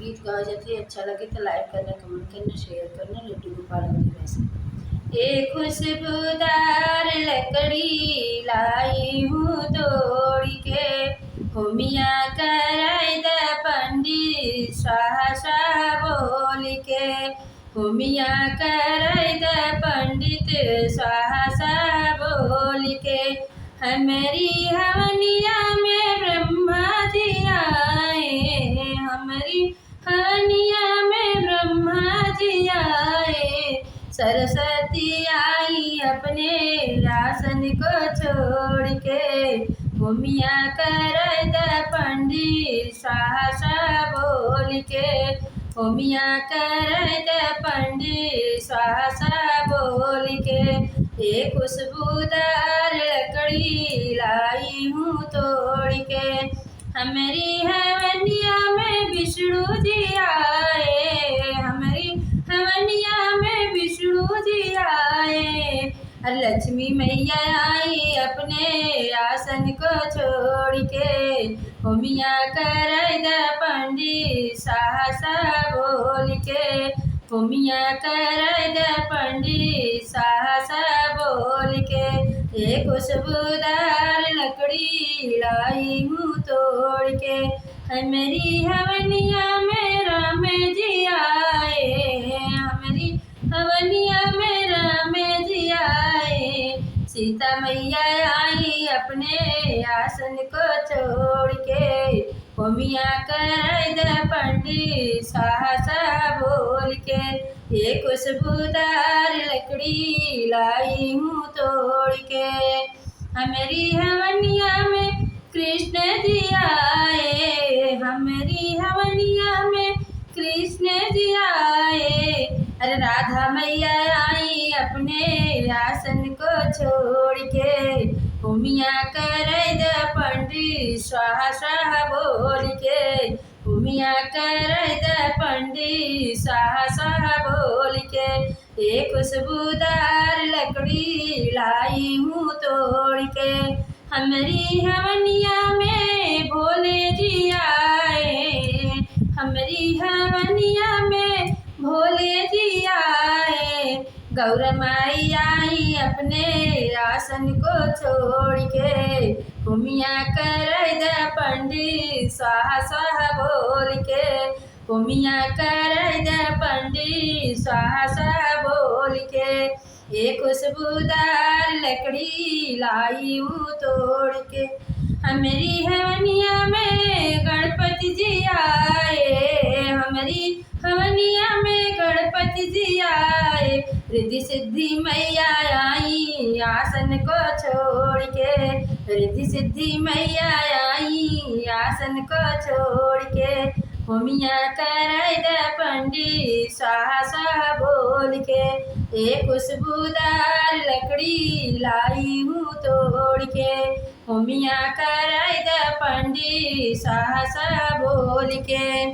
गीत गाए जाते हैं। अच्छा लगे तो लाइक करना, कमेंट करना, शेयर करना। लड्डू गोपाल वैसे एक खुशबूदार लकड़ी लाई हूँ तोड़ के, हो मियाँ कराय द पंडित शाह शाह बोल के, हो मियाँ कराय द पंडित शाह शाह बोल के। हमारी हवनिया में ब्रह्मा जी आए, हमारी हवनिया में ब्रह्मा जी आए। सरस्वती आई अपने आसन को छोड़ के, हो मियाँ कराय द पंडित शाह शाह बोल के, हो मियाँ कराय द पंडित शाह शाह बोल के। एक खुशबूदार लकड़ी लाई हूँ तोड़ के, हमारी हवनिया में विष्णु जी आए, हमारी हवनिया में विष्णु जी आए। लक्ष्मी मैया आई अपने आसन को छोड़ के, हो मियाँ कराय द पंडित शाह शाह बोल के, हो मियाँ कराय द पंडित शाह शाह बोल के। एक खुशबूदार लकड़ी लाई हूँ तोड़ के, हमारी हवनिया में राम जी आए, हमारी हवनिया में राम जी आए। सीता मैया आई अपने आसन को छोड़ के, हो मियाँ कराय द पंडित शाह शाह बोल के। एक खुशबूदार लकड़ी लाई हूँ तोड़ के, हमारी हवनिया में कृष्ण जी आए, हमारी हवनिया में कृष्ण जी आए। अरे राधा मैया आई अपने आसन को छोड़ के, हो मियाँ कराय द पंडित शाह शाह बोल के, हो मियाँ कराय द पंडित शाह शाह बोल के। एक खुशबूदार लकड़ी लाई हूँ तोड़ के, हमारी हवनिया में भोले जी आए, हमारी हवनिया में भोले जी आए। गौरा माई आई अपने आसन को छोड़ के, हो मियाँ कराय द पंडित शाह शाह बोल के, हो मियाँ कराय द पंडित शाह शाह बोल के। एक खुशबूदार लकड़ी लाई हूँ तोड़ के, हमारी हवनिया में गणपति जी आए, हमारी हवनिया में गणपति जी आए। रिद्धि सिद्धि मैया आई आसन को छोड़ के, रिद्धि सिद्धि मैया आई आसन को छोड़ के, हो मियाँ कराय द पंडित शाह शाह बोल के। एक खुशबूदार लकड़ी लाई हूँ तोड़ के, हो मियाँ कराय द पंडित शाह शाह बोल के।